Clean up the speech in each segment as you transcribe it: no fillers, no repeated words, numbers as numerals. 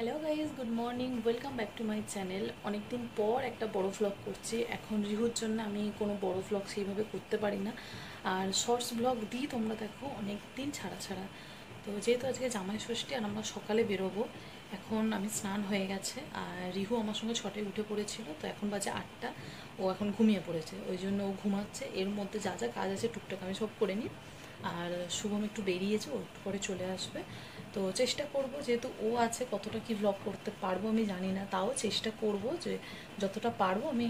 Hello guys, good morning, welcome back to my channel. অনেকদিন পর একটা বড় ভ্লগ করছি। এখন রিহুর জন্য আমি কোনো বড় ভ্লগ সেইভাবে করতে পারি না, আর শর্টস ভ্লগ দিই তোমরা দেখো অনেক দিন ছাড়া ছাড়া। তো যেহেতু আজকে জামাই ষষ্ঠী আর আমরা সকালে বেরোবো, এখন আমি স্নান হয়ে গেছে আর রিহু আমার সঙ্গে 6টায় উঠে পড়েছিল, তো এখন বাজে 8টা। ও এখন ঘুমিয়ে পড়েছে, ওই জন্য ও ঘুমাচ্ছে। এর মধ্যে যা যা কাজ আছে টুকটাক আমি সব করে নিই। আর শুভম একটু বেরিয়েছে, ও একটু পরে চলে আসবে। তো চেষ্টা করব, যেহেতু ও আছে, কতটা কি ভ্লগ করতে পারবো আমি জানি না, তাও চেষ্টা করব যে যতটা পারবো আমি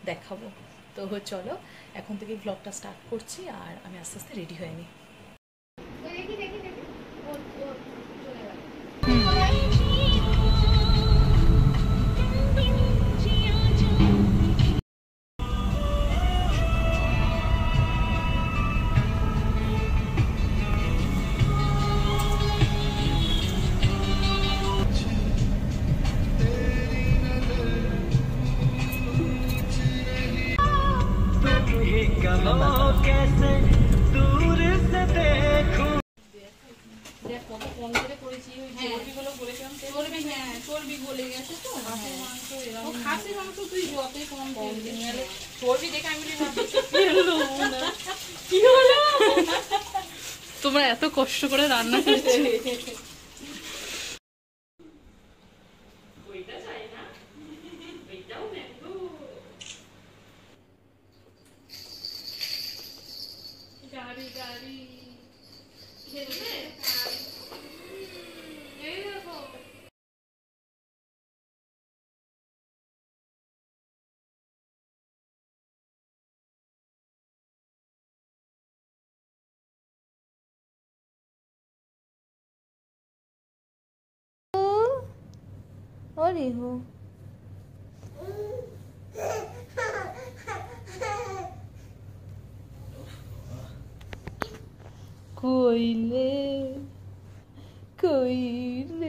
দেখাবো। তো চলো এখন থেকে ভ্লগটা স্টার্ট করছি, আর আমি আস্তে আস্তে রেডি হয়ে নিই। कैसे दूर से देखूं দেখ কত কম করে করেছি, ওই চর্বিগুলো বলেছিলাম, চর্বি, হ্যাঁ চর্বি গলে গেছে তো। খাসির মাংস, খাসির মাংস তুই যতই কম তেল চর্বি দেখে আমি কি হলো, তোমরা এত কষ্ট করে রান্না করছো। গাড়ি গাড়ি খেলবে, এই দেখো Orihu. Koile, koile.